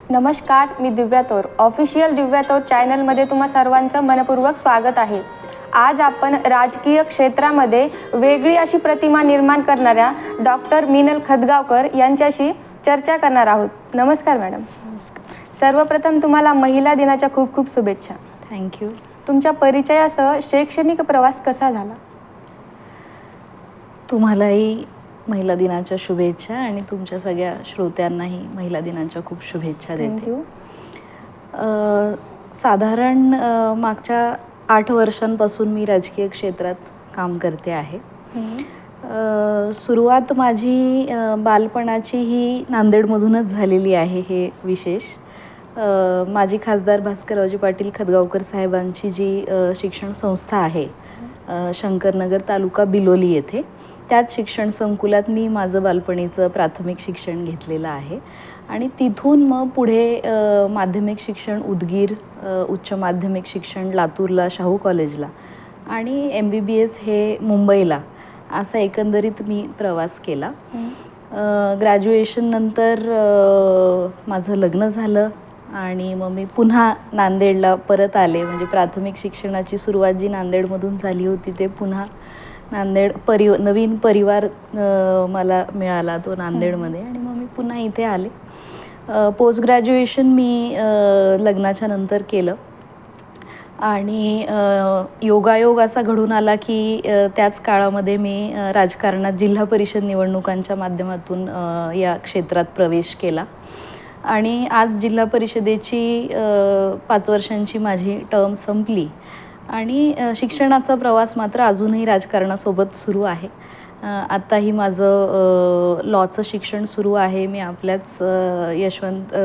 नमस्कार, मी दिव्या तौर. ऑफिशियल दिव्या तौर चॅनलमध्ये तुम्हा सर्वांचं मनपूर्वक स्वागत आहे. आज आपण राजकीय क्षेत्रामध्ये वेगळी अशी प्रतिमा निर्माण करणाऱ्या डॉक्टर मीनल खदगावकर यांच्याशी चर्चा करणार आहोत. नमस्कार मॅडम. नमस्कार. सर्वप्रथम तुम्हाला महिला दिनाच्या खूप खूप शुभेच्छा. थँक्यू. तुमच्या परिचयासह शैक्षणिक प्रवास कसा झाला? तुम्हालाही महिला दिनाच्या शुभेच्छा आणि तुमच्या सगळ्या श्रोत्यांनाही महिला दिनाच्या खूप शुभेच्छा देते. थँक्यू. साधारण मागच्या 8 वर्षांपासून मी राजकीय क्षेत्रात काम करते आहे. सुरुवात माझी बालपणाची ही नांदेडमधूनच झालेली आहे. हे विशेष माझी खासदार भास्कररावजी पाटील खदगावकर साहेबांची जी शिक्षण संस्था आहे शंकरनगर तालुका बिलोली येथे, त्याच शिक्षण संकुलात मी माझं बालपणीचं प्राथमिक शिक्षण घेतलेलं आहे. आणि तिथून मग पुढे माध्यमिक शिक्षण उदगीर, उच्च माध्यमिक शिक्षण लातूरला शाहू कॉलेजला आणि MBBS हे मुंबईला, असा एकंदरीत मी प्रवास केला. ग्रॅज्युएशननंतर माझं लग्न झालं आणि मग मी पुन्हा नांदेडला परत आले. म्हणजे प्राथमिक शिक्षणाची सुरुवात जी नांदेडमधून झाली होती ते पुन्हा नांदेड नवीन परिवार मला मिळाला तो नांदेडमध्ये आणि मग मी पुन्हा इथे आले. पोस्ट ग्रॅज्युएशन मी लग्नाच्या नंतर केलं आणि योगायोग असा घडून आला की त्याच काळामध्ये मी राजकारणात जिल्हा परिषद निवडणुकांच्या माध्यमातून या क्षेत्रात प्रवेश केला आणि आज जिल्हा परिषदेची 5 वर्षांची माझी टर्म संपली आणि शिक्षणाचा प्रवास मात्र अजूनही राजकारणासोबत सुरू आहे. आत्ताही माझं लॉचं शिक्षण सुरू आहे. मी आपल्याच यशवंत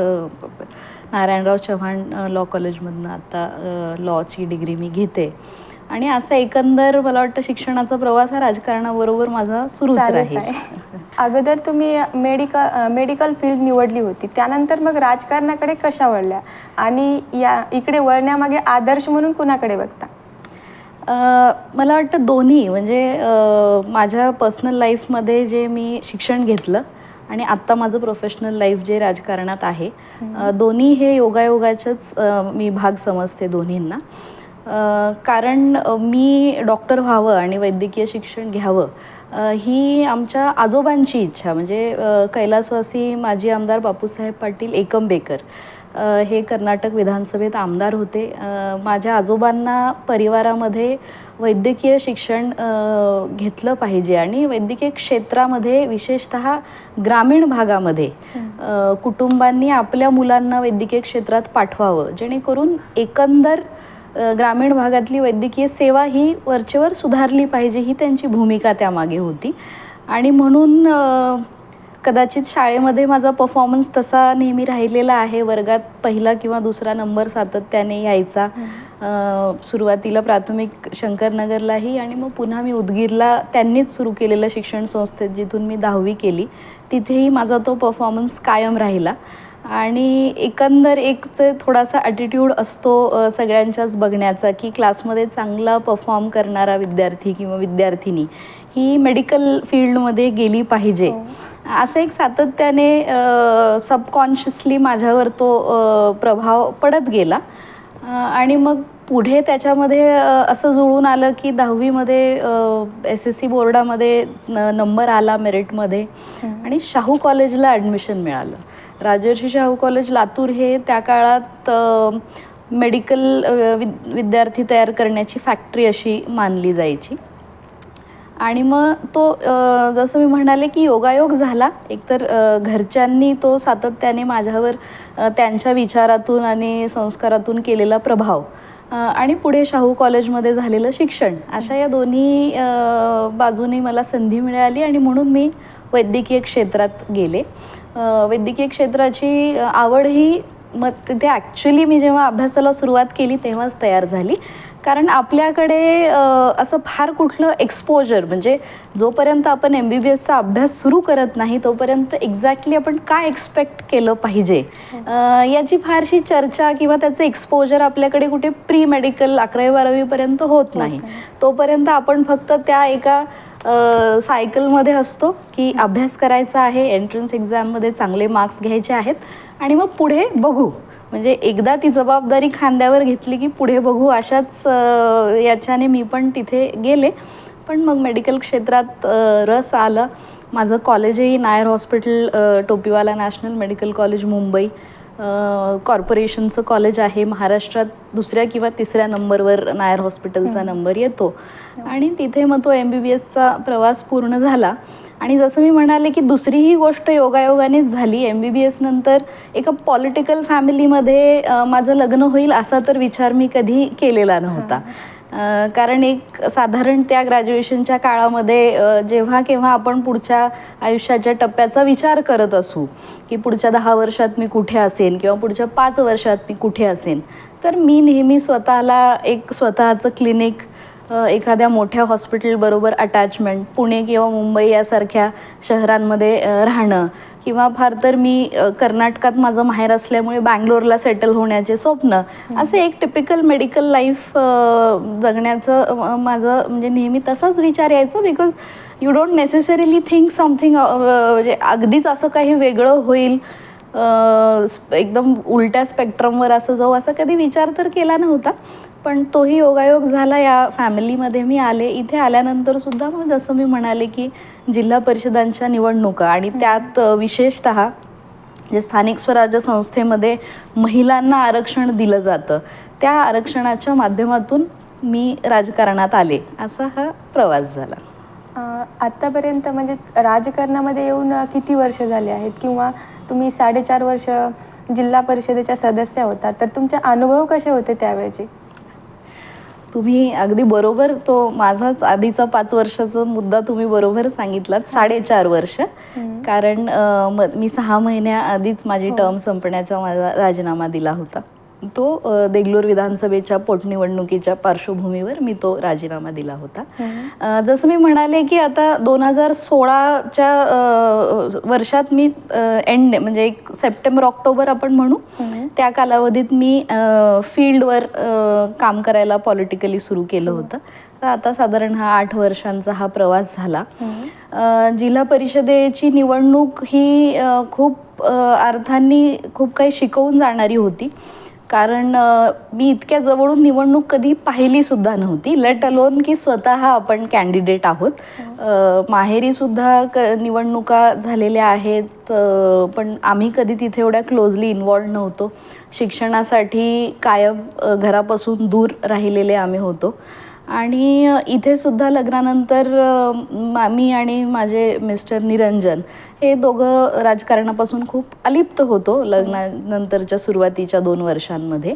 नारायणराव चव्हाण लॉ कॉलेजमधनं आत्ता लॉची डिग्री मी घेते आणि असं एकंदर मला वाटतं शिक्षणाचा प्रवास हा राजकारणाबरोबर माझा सुरूच राहील. अगोदर तुम्ही मेडिकल फील्ड निवडली होती, त्यानंतर मग राजकारणाकडे कशा वळल्या आणि इकडे वळण्यामागे आदर्श म्हणून कुणाकडे बघता? मला वाटतं दोन्ही. म्हणजे माझ्या पर्सनल लाईफमध्ये जे मी शिक्षण घेतलं आणि आत्ता माझं प्रोफेशनल लाईफ जे राजकारणात आहे, दोन्ही हे योगायोगाचेच मी भाग समजते दोन्हींना. कारण मी डॉक्टर व्हावं आणि वैद्यकीय शिक्षण घ्यावं ही आमच्या आजोबांची इच्छा. म्हणजे कैलासवासी माजी आमदार बापूसाहेब पाटील एकंबेकर हे कर्नाटक विधानसभेत आमदार होते. माझ्या आजोबांना परिवारामध्ये वैद्यकीय शिक्षण घेतलं पाहिजे आणि वैद्यकीय क्षेत्रामध्ये विशेषतः ग्रामीण भागामध्ये कुटुंबांनी आपल्या मुलांना वैद्यकीय क्षेत्रात पाठवावं, जेणेकरून एकंदर ग्रामीण भागातली वैद्यकीय सेवा ही वरचेवर सुधारली पाहिजे, ही त्यांची भूमिका त्यामागे होती. आणि म्हणून कदाचित शाळेमध्ये माझा परफॉर्मन्स तसा नेहमी राहिलेला आहे. वर्गात पहिला किंवा दुसरा नंबर सातत्याने यायचा. सुरुवातीला प्राथमिक शंकरनगरलाही आणि मग पुन्हा मी उदगीरला त्यांनीच सुरू केलेलं शिक्षण संस्थेत जिथून मी 10वी केली, तिथेही माझा तो परफॉर्मन्स कायम राहिला. आणि एकंदर एक थोडासा ॲटिट्यूड असतो सगळ्यांच्याच बघण्याचा की क्लासमध्ये चांगला परफॉर्म करणारा विद्यार्थी किंवा विद्यार्थिनी ही मेडिकल फील्डमध्ये गेली पाहिजे, असं एक सातत्याने सबकॉन्शियसली माझ्यावर तो प्रभाव पडत गेला. आणि मग पुढे त्याच्यामध्ये असं जुळून आलं की 10वीमध्ये SSC बोर्डामध्ये नंबर आला मेरिटमध्ये आणि शाहू कॉलेजला ॲडमिशन मिळालं. राजर्षी शाहू कॉलेज लातूर हे त्या काळात मेडिकल विद्यार्थी तयार करण्याची फॅक्टरी अशी मानली जायची. आणि मग तो जसं मी म्हणाले की योगायोग झाला. एकतर घरच्यांनी तो सातत्याने माझ्यावर त्यांच्या विचारातून आणि संस्कारातून केलेला प्रभाव आणि पुढे शाहू कॉलेजमध्ये झालेलं शिक्षण, अशा या दोन्ही बाजूनी मला संधी मिळाली आणि म्हणून मी वैद्यकीय क्षेत्रात गेले. वैद्यकीय क्षेत्राची आवड ही मग तिथे ॲक्च्युली मी जेव्हा अभ्यासाला सुरुवात केली तेव्हाच तयार झाली. कारण आपल्याकडे असं फार कुठलं एक्सपोजर, म्हणजे जोपर्यंत आपण MBBSचा अभ्यास सुरू करत नाही तोपर्यंत एक्झॅक्टली आपण काय एक्सपेक्ट केलं पाहिजे याची फारशी चर्चा किंवा त्याचं एक्सपोजर आपल्याकडे कुठे प्री मेडिकल 11वी-12वीपर्यंत होत नाही. तोपर्यंत आपण फक्त त्या एका सायकलमध्ये असतो की अभ्यास करायचा आहे, एंट्रन्स एक्झाममध्ये चांगले मार्क्स घ्यायचे आहेत आणि मग पुढे बघू, म्हणजे एकदा ती जबाबदारी खांद्यावर घेतली की पुढे बघू अशाच याच्याने मी पण तिथे गेले. पण मग मेडिकल क्षेत्रात रस आला. माझं कॉलेजही Nair hospital, Topiwala national medical college Mumbai, कॉर्पोरेशनचं कॉलेज आहे. महाराष्ट्रात 2ऱ्या किंवा 3ऱ्या नंबरवर नायर हॉस्पिटलचा नंबर येतो. आणि तिथे मग तो MBBSचा प्रवास पूर्ण झाला. आणि जसं मी म्हणाले की दुसरीही गोष्ट योगायोगानेच झाली. MBBS नंतर एका पॉलिटिकल फॅमिलीमध्ये माझं लग्न होईल असा तर विचार मी कधी केलेला नव्हता. कारण एक साधारण त्या ग्रॅज्युएशनच्या काळामध्ये जेव्हा केव्हा आपण पुढच्या आयुष्याच्या टप्प्याचा विचार करत असू की पुढच्या 10 वर्षात मी कुठे असेन किंवा पुढच्या 5 वर्षात मी कुठे असेन, तर मी नेहमी स्वतःला एक स्वतःचं क्लिनिक, एखाद्या मोठ्या हॉस्पिटलबरोबर अटॅचमेंट, पुणे किंवा मुंबई यासारख्या शहरांमध्ये राहणं, किंवा फार तर मी कर्नाटकात माझं माहेर असल्यामुळे बँगलोरला सेटल होण्याचे स्वप्न, असे एक टिपिकल मेडिकल लाईफ जगण्याचं माझं म्हणजे नेहमी तसाच विचार यायचा. Because you don't necessarily think something, म्हणजे अगदीच असं काही वेगळं होईल, एकदम उलट्या स्पेक्ट्रमवर असं जाऊ असा कधी विचार तर केला नव्हता. पण तोही योगायोग झाला. या फॅमिलीमध्ये मी आले. इथे आल्यानंतर सुद्धा मग जसं मी म्हणाले की जिल्हा परिषदांच्या निवडणुका आणि त्यात विशेषतः जे स्थानिक स्वराज्य संस्थेमध्ये महिलांना आरक्षण दिलं जातं, त्या आरक्षणाच्या माध्यमातून मी राजकारणात आले. असा हा प्रवास झाला. आत्तापर्यंत म्हणजे राजकारणामध्ये येऊन किती वर्ष झाले आहेत, किंवा तुम्ही 4.5 वर्ष जिल्हा परिषदेच्या सदस्य होता, तर तुमचे अनुभव कसे होते त्यावेळेचे? तुम्ही अगदी बरोबर तो माझाच आधीचा 5 वर्षाचा मुद्दा तुम्ही बरोबर सांगितलात. 4.5 वर्ष. कारण मी 6 महिन्याआधीच माझी टर्म संपण्याचा माझा राजीनामा दिला होता. तो देगलूर विधानसभेच्या पोटनिवडणुकीच्या पार्श्वभूमीवर मी तो राजीनामा दिला होता. जसं मी म्हणाले की आता 2016च्या वर्षात मी म्हणजे एक सप्टेंबर-ऑक्टोबर आपण म्हणू, त्या कालावधीत मी फील्डवर काम करायला पॉलिटिकली सुरू केलं होतं. तर आता साधारण हा 8 वर्षांचा हा प्रवास झाला. जिल्हा परिषदेची निवडणूक ही खूप अर्थांनी खूप काही शिकवून जाणारी होती. कारण मी इतक्या जवळून निवडणूक कधी पाहिली सुद्धा नव्हती, लेट अलोन की स्वतः आपण कॅन्डिडेट आहोत. माहेरी सुद्धा निवडणुका झालेल्या आहेत, पण आम्ही कधी तिथे एवढ्या क्लोजली इन्वॉल्व नव्हतो. शिक्षणासाठी कायम घरापासून दूर राहिलेले आम्ही होतो. आणि इथे सुद्धा लग्नानंतर मी आणि माझे मिस्टर निरंजन हे दोघं राजकारणापासून खूप अलिप्त होतो लग्नानंतरच्या सुरुवातीच्या 2 वर्षांमध्ये.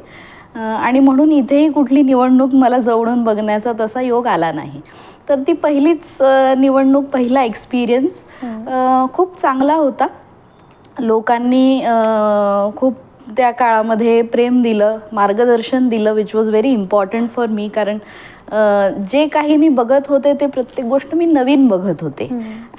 आणि म्हणून इथेही कुठली निवडणूक मला जवळून बघण्याचा तसा योग आला नाही. तर ती पहिलीच निवडणूक, पहिला एक्सपिरियन्स खूप चांगला होता. लोकांनी खूप त्या काळामध्ये प्रेम दिलं, मार्गदर्शन दिलं, which was very important for me. कारण जे काही मी बघत होते ते प्रत्येक गोष्ट मी नवीन बघत होते.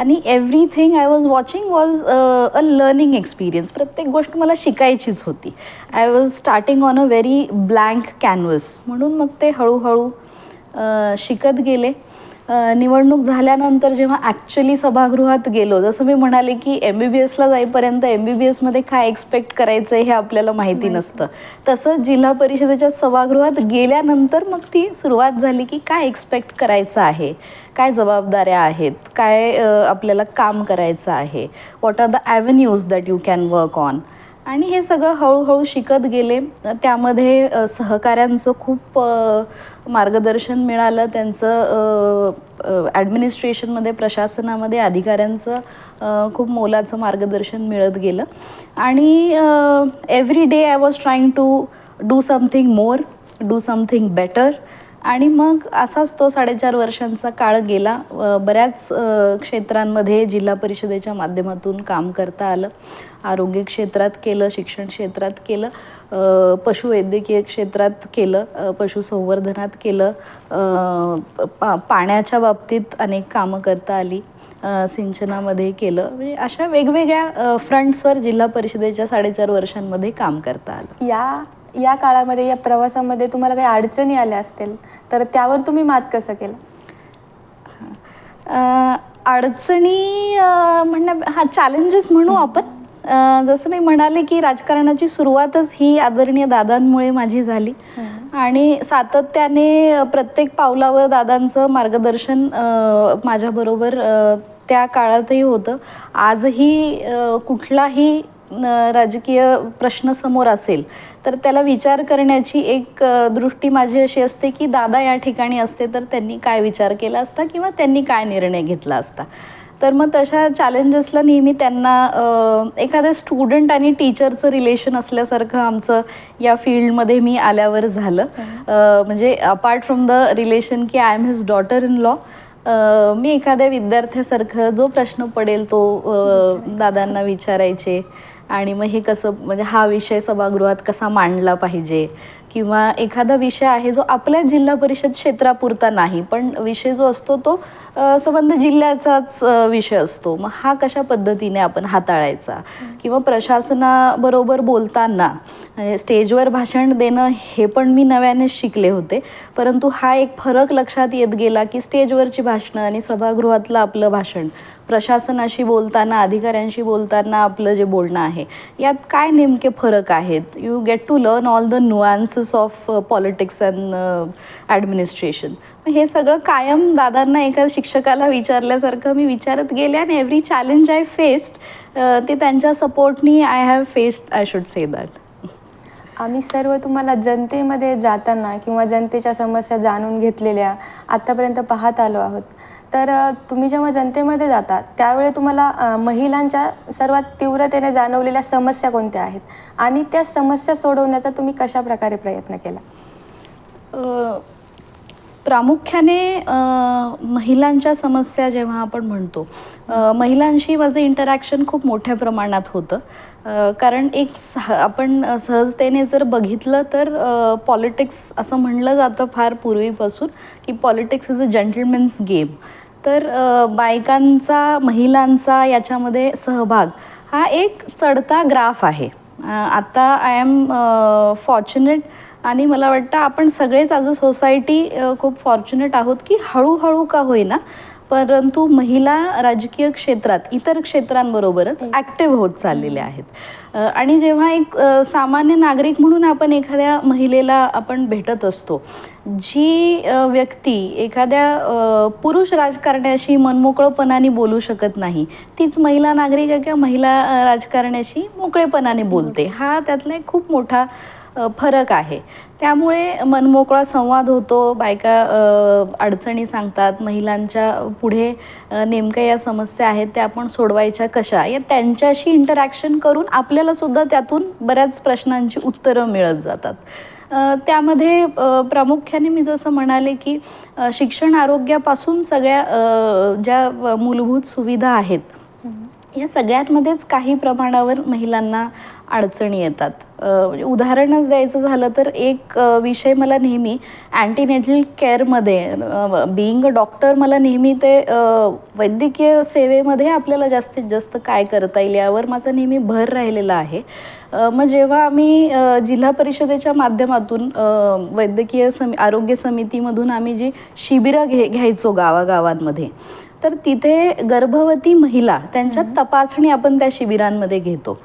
आणि everything I was watching was a learning experience. प्रत्येक गोष्ट मला शिकायचीच होती. I was starting on a very blank canvas. म्हणून मग ते हळूहळू शिकत गेले. निवडणूक झाल्यानंतर जेव्हा ॲक्च्युली सभागृहात गेलो, जसं मी म्हणाले की MBBSला जाईपर्यंत MBBSमध्ये काय एक्सपेक्ट करायचं हे आपल्याला माहिती नसतं. तसंच जिल्हा परिषदेच्या सभागृहात गेल्यानंतर मग ती सुरुवात झाली की काय एक्सपेक्ट करायचं आहे, काय जबाबदाऱ्या आहेत, काय आपल्याला काम करायचं आहे, what are the avenues that you can work on. आणि हे सगळं हळूहळू शिकत गेले. त्यामध्ये सहकाऱ्यांचं खूप मार्गदर्शन मिळालं. त्यांचं ॲडमिनिस्ट्रेशनमध्ये, प्रशासनामध्ये अधिकाऱ्यांचं खूप मोलाचं मार्गदर्शन मिळत गेलं. आणि every day I was trying to do something more, do something better. आणि मग असाच तो 4.5 वर्षांचा काळ गेला. बऱ्याच क्षेत्रांमध्ये जिल्हा परिषदेच्या माध्यमातून काम करता आलं. आरोग्य क्षेत्रात केलं, शिक्षण क्षेत्रात केलं, पशुवैद्यकीय क्षेत्रात केलं, पशुसंवर्धनात केलं, पाण्याच्या बाबतीत अनेक कामं करता आली, सिंचनामध्ये केलं. म्हणजे अशा वेगवेगळ्या फ्रंट्सवर जिल्हा परिषदेच्या 4.5 वर्षांमध्ये काम करता आलं. या काळामध्ये, या प्रवासामध्ये तुम्हाला काही अडचणी आल्या असतील, तर त्यावर तुम्ही मात कसं केलं? अडचणी चॅलेंजेस म्हणू आपण. जसं मी म्हणाले की राजकारणाची सुरुवातच ही आदरणीय दादांमुळे माझी झाली आणि सातत्याने प्रत्येक पावलावर दादांचं मार्गदर्शन माझ्याबरोबर त्या काळातही होतं. आजही कुठलाही राजकीय प्रश्न समोर असेल तर त्याला विचार करण्याची एक दृष्टी माझी अशी असते की दादा या ठिकाणी असते तर त्यांनी काय विचार केला असता किंवा त्यांनी काय निर्णय घेतला असता. तर मग तशा चॅलेंजेसला नेहमी त्यांना एखाद्या स्टुडंट आणि टीचरचं रिलेशन असल्यासारखं आमचं या फील्डमध्ये मी आल्यावर झालं. म्हणजे अपार्ट फ्रॉम द रिलेशन की I am his daughter in law, मी एखाद्या विद्यार्थ्यासारखं जो प्रश्न पडेल तो दादांना विचारायचे आणि मग हे कसं म्हणजे हा विषय सभागृहात कसा मांडला पाहिजे किंवा एखादा विषय आहे जो आपल्या जिल्हा परिषद क्षेत्रापुरता नाही पण विषय जो असतो तो संबंध जिल्ह्याचाच विषय असतो, मग हा कशा पद्धतीने आपण हाताळायचा किंवा प्रशासनाबरोबर बोलताना स्टेजवर भाषण देणं हे पण मी नव्यानेच शिकले होते, परंतु हा एक फरक लक्षात येत गेला की स्टेजवरची भाषणं आणि सभागृहातलं आपलं भाषण, प्रशासनाशी बोलताना अधिकाऱ्यांशी बोलताना आपलं जे बोलणं आहे यात काय नेमके फरक आहेत. You get to learn all the nuances of politics and administration. हे सगळं कायम दादांना एका शिक्षकाला विचारल्यासारखं मी विचारत गेले आणि एव्हरी चॅलेंज आय फेस्ड ते त्यांच्या सपोर्टनी I have faced, I should say that. आम्ही सर्व तुम्हाला जनतेमध्ये जाताना किंवा जनतेच्या समस्या जाणून घेतलेल्या आत्तापर्यंत पाहत आलो आहोत. तर तुम्ही जेव्हा जनतेमध्ये जाता त्यावेळी तुम्हाला महिलांच्या सर्वात तीव्रतेने जाणवलेल्या समस्या कोणत्या आहेत आणि त्या समस्या सोडवण्याचा तुम्ही कशा प्रकारे प्रयत्न केला? प्रामुख्याने महिलांच्या समस्या जेव्हा आपण म्हणतो, महिलांशी माझं इंटरॅक्शन खूप मोठ्या प्रमाणात होतं. कारण आपण सहजतेने जर बघितलं तर पॉलिटिक्स असं म्हणलं जातं फार पूर्वीपासून की पॉलिटिक्स इज अ जेंटलमॅन्स गेम. तर बायकांचा महिलांचा याच्यामध्ये सहभाग हा एक चढता ग्राफ आहे. आता आय एम फॉर्च्युनेट आणि मला वाटतं आपण सगळेच ॲज अ सोसायटी खूप फॉर्च्युनेट आहोत की हळूहळू का होईना परंतु महिला राजकीय क्षेत्रात इतर क्षेत्रांबरोबरच ॲक्टिव्ह होत चाललेल्या आहेत. आणि जेव्हा एक सामान्य नागरिक म्हणून आपण एखाद्या महिलेला आपण भेटत असतो, जी व्यक्ती एखाद्या पुरुष राजकारण्याशी मनमोकळपणाने बोलू शकत नाही तीच महिला नागरिक किंवा महिला राजकारण्याशी मोकळेपणाने बोलते. हा त्यातला एक खूप मोठा फरक आहे. त्यामुळे मनमोकळा संवाद होतो, बायका अडचणी सांगतात, महिलांच्या पुढे नेमक्या या समस्या आहेत त्या आपण सोडवायच्या कशा या त्यांच्याशी इंटरॅक्शन करून आपल्याला सुद्धा त्यातून बऱ्याच प्रश्नांची उत्तरं मिळत जातात. त्यामध्ये प्रामुख्याने मी जसं म्हणाले की शिक्षण आरोग्यापासून सगळ्या ज्या मूलभूत सुविधा आहेत या सगळ्यांमध्येच काही प्रमाणावर महिलांना अडचणी येतात. म्हणजे उदाहरणच द्यायचं झालं तर एक विषय मला नेहमी अँटीनेटल केअरमध्ये बीइंग अ डॉक्टर मला नेहमी ते वैद्यकीय सेवेमध्ये आपल्याला जास्तीत जास्त काय करता येईल यावर माझा नेहमी भर राहिलेला आहे. मग जेव्हा आम्ही जिल्हा परिषदेच्या माध्यमातून वैद्यकीय आरोग्य समितीमधून आम्ही जी शिबिरं घ्यायचो गावागावांमध्ये, तर तिथे गर्भवती महिला त्यांच्या तपासणी आपण त्या शिबिरांमध्ये घेतो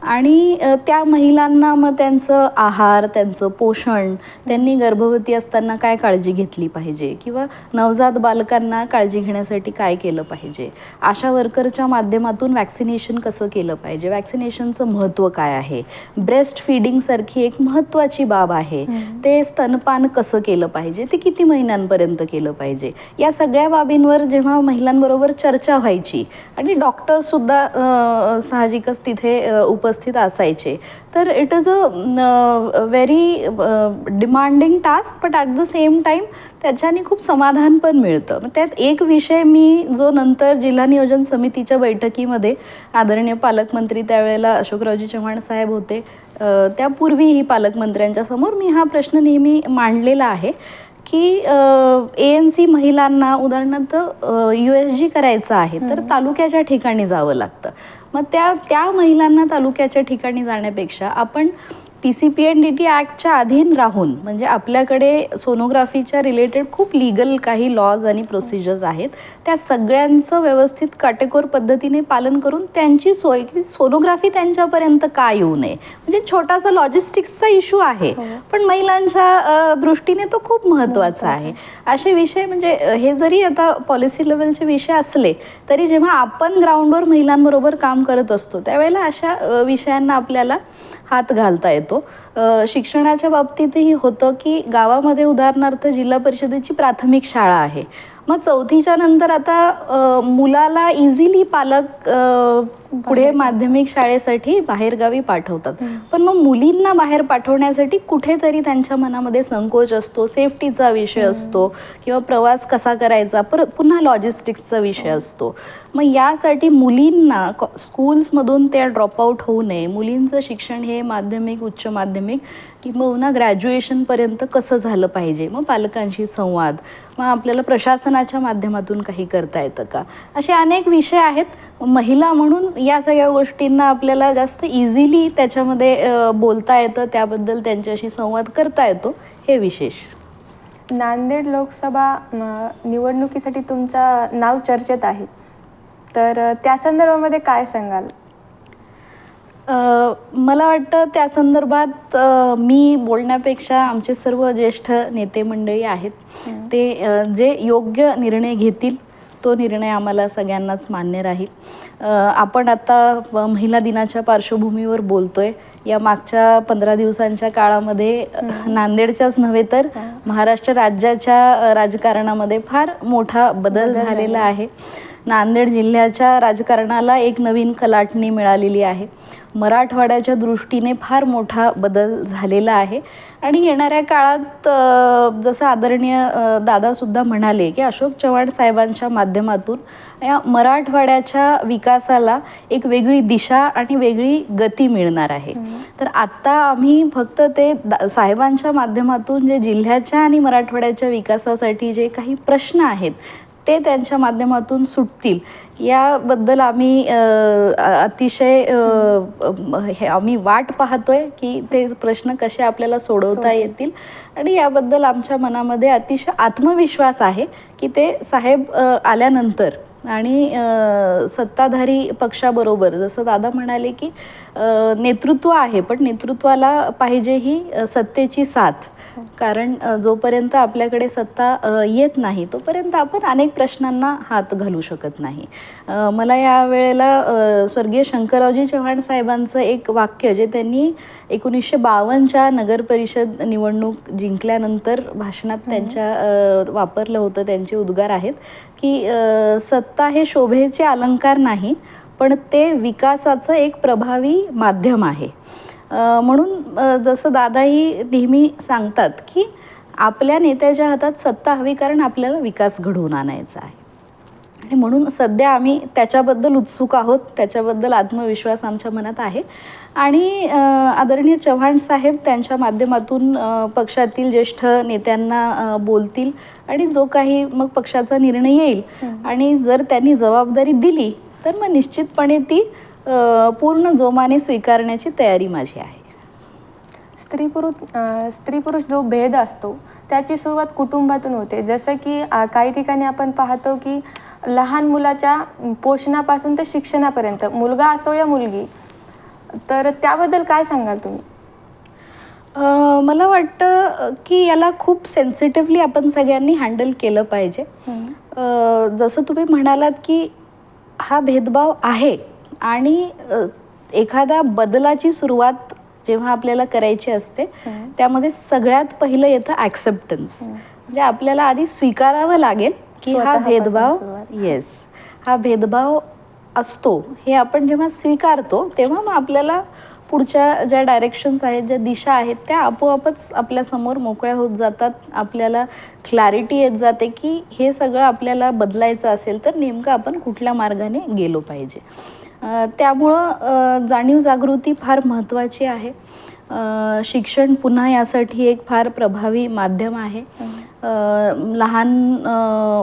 आणि त्या महिलांना मग त्यांचं आहार, त्यांचं पोषण, त्यांनी गर्भवती असताना काय काळजी घेतली पाहिजे किंवा नवजात बालकांना काळजी घेण्यासाठी काय केलं पाहिजे, आशा वर्करच्या माध्यमातून वॅक्सिनेशन कसं केलं पाहिजे, वॅक्सिनेशनचं महत्त्व काय आहे, ब्रेस्ट फीडिंगसारखी एक महत्त्वाची बाब आहे, ते स्तनपान कसं केलं पाहिजे, ते किती महिन्यांपर्यंत केलं पाहिजे, या सगळ्या बाबींवर जेव्हा महिलांबरोबर चर्चा व्हायची आणि डॉक्टर्ससुद्धा साहजिकच तिथे उपस्थित असायचे, तर it is a very demanding task but at the same time त्याच्याने खूप समाधान पण मिळतं. मग त्यात एक विषय मी जो नंतर जिल्हा नियोजन समितीच्या बैठकीमध्ये आदरणीय पालकमंत्री त्यावेळेला अशोकरावजी चव्हाण साहेब होते, त्यापूर्वीही पालकमंत्र्यांच्या समोर मी हा प्रश्न नेहमी मांडलेला आहे की ANC महिलांना उदाहरणार्थ USG करायचं आहे तर तालुक्याच्या ठिकाणी जावं लागतं. मग त्या महिलांना तालुक्याच्या ठिकाणी जाण्यापेक्षा आपण PCPNDT ॲक्टच्या अधीन राहून, म्हणजे आपल्याकडे सोनोग्राफीच्या रिलेटेड खूप लीगल काही लॉज आणि प्रोसिजर्स आहेत, त्या सगळ्यांचं व्यवस्थित काटेकोर पद्धतीने पालन करून त्यांची सोय, की सोनोग्राफी त्यांच्यापर्यंत का येऊ नये. म्हणजे छोटासा लॉजिस्टिक्सचा इश्यू आहे, पण महिलांच्या दृष्टीने तो खूप महत्त्वाचा आहे. असे विषय म्हणजे हे जरी आता पॉलिसी लेवलचे विषय असले तरी जेव्हा आपण ग्राउंडवर महिलांबरोबर काम करत असतो त्यावेळेला अशा विषयांना आपल्याला हात घालता येतो. शिक्षणाच्या बाबतीतही होतं की गावामध्ये उदाहरणार्थ जिल्हा परिषदेची प्राथमिक शाळा आहे, मग 4थीच्या नंतर आता मुलाला इझिली पालक पुढे माध्यमिक शाळेसाठी बाहेरगावी पाठवतात, पण मग मुलींना बाहेर पाठवण्यासाठी कुठेतरी त्यांच्या मनामध्ये संकोच असतो, सेफ्टीचा विषय असतो किंवा प्रवास कसा करायचा, पुन्हा लॉजिस्टिक्सचा विषय असतो. मग यासाठी मुलींना स्कूल्समधून त्या ड्रॉपआउट होऊ नये, मुलींचं शिक्षण हे माध्यमिक, उच्च माध्यमिक किंवा ग्रॅज्युएशनपर्यंत कसं झालं पाहिजे, मग पालकांशी संवाद, मग आपल्याला प्रशासनाच्या माध्यमातून काही करता येतं का, असे अनेक विषय आहेत. महिला म्हणून या सगळ्या गोष्टींना आपल्याला जास्त इझिली त्याच्यामध्ये बोलता येतं, त्याबद्दल त्यांच्याशी संवाद करता येतो, हे विशेष. नांदेड लोकसभा निवडणुकीसाठी तुमचं नाव चर्चेत आहे, तर त्या संदर्भामध्ये काय सांगाल? मला वाटतं त्या संदर्भात मी बोलण्यापेक्षा आमचे सर्व ज्येष्ठ नेते मंडळी आहेत, ते जे योग्य निर्णय घेतील तो निर्णय आम्हाला सगळ्यांनाच मान्य राहील. आपण आता महिला दिनाच्या पार्श्वभूमीवर बोलतोय. या मागच्या 15 दिवसांच्या काळामध्ये नांदेडच्याच नव्हे तर महाराष्ट्र राज्याच्या राजकारणामध्ये फार मोठा बदल झालेला आहे. नांदेड जिल्ह्याच्या राजकारणाला एक नवीन कलाटणी मिळालेली आहे. मराठवाड्याच्या दृष्टीने फार मोठा बदल झालेला आहे आणि येणाऱ्या काळात जसं आदरणीय दादासुद्धा म्हणाले की अशोक चव्हाण साहेबांच्या माध्यमातून या मराठवाड्याच्या विकासाला एक वेगळी दिशा आणि वेगळी गती मिळणार आहे. तर आत्ता आम्ही फक्त ते साहेबांच्या माध्यमातून जे जिल्ह्याच्या आणि मराठवाड्याच्या विकासासाठी जे काही प्रश्न आहेत ते त्यांच्या माध्यमातून सुटतील याबद्दल आम्ही अतिशय आम्ही वाट पाहतोय की ते प्रश्न कसे आपल्याला सोडवता येतील आणि याबद्दल आमच्या मनामध्ये अतिशय आत्मविश्वास आहे की ते साहेब आल्यानंतर आणि सत्ताधारी पक्षाबरोबर जसं दादा म्हणाले की नेतृत्व आहे, पण नेतृत्वाला पाहिजे ही सत्तेची साथ, कारण जोपर्यंत आपल्याकडे सत्ता येत नाही तोपर्यंत आपण अनेक प्रश्नांना हात घालू शकत नाही. मला या वेळेला स्वर्गीय शंकररावजी चव्हाण साहेबांचं एक वाक्य जे त्यांनी 1952च्या नगर परिषद निवडणूक जिंकल्यानंतर भाषणात त्यांच्या वापरलं होतं, त्यांचे उद्गार आहेत की सत्ता हे शोभेचे अलंकार नाही, पण ते विकासाचं एक प्रभावी माध्यम आहे. म्हणून जसं दादाही नेहमी सांगतात की आपल्या नेत्याच्या हातात सत्ता हवी, कारण आपल्याला विकास घडवून आणायचा आहे आणि म्हणून सध्या आम्ही त्याच्याबद्दल उत्सुक आहोत, त्याच्याबद्दल आत्मविश्वास आमच्या मनात आहे आणि आदरणीय चव्हाण साहेब त्यांच्या माध्यमातून पक्षातील ज्येष्ठ नेत्यांना बोलतील आणि जो काही मग पक्षाचा निर्णय येईल आणि जर त्यांनी जबाबदारी दिली तर मग निश्चितपणे ती पूर्ण जोमाने स्वीकारण्याची तयारी माझी आहे. स्त्री पुरुष जो भेद असतो त्याची सुरुवात कुटुंबातून होते, जसं की काही ठिकाणी आपण पाहतो की लहान मुलाच्या पोषणापासून ते शिक्षणापर्यंत, मुलगा असो या मुलगी, तर त्याबद्दल काय सांगाल तुम्ही? मला वाटतं की याला खूप सेन्सिटिव्हली आपण सगळ्यांनी हँडल केलं पाहिजे. जसं तुम्ही म्हणालात की हा भेदभाव आहे आणि एखाद्या बदलाची सुरुवात जेव्हा आपल्याला करायची असते त्यामध्ये सगळ्यात पहिलं येतं ॲक्सेप्टन्स, म्हणजे आपल्याला आधी स्वीकारावं लागेल की हा भेदभाव, हा भेदभाव असतो. हे आपण जेव्हा स्वीकारतो तेव्हा मग आपल्याला पुढच्या ज्या डायरेक्शन्स आहेत, ज्या दिशा आहेत त्या आपोआपच आपल्यासमोर मोकळ्या होत जातात. आपल्याला क्लॅरिटी येत जाते की हे सगळं आपल्याला बदलायचं असेल तर नेमकं आपण कुठल्या मार्गाने गेलो पाहिजे. त्यामुळं जाणीव जागृती फार महत्त्वाची आहे. शिक्षण पुन्हा यासाठी एक फार प्रभावी माध्यम आहे. लहान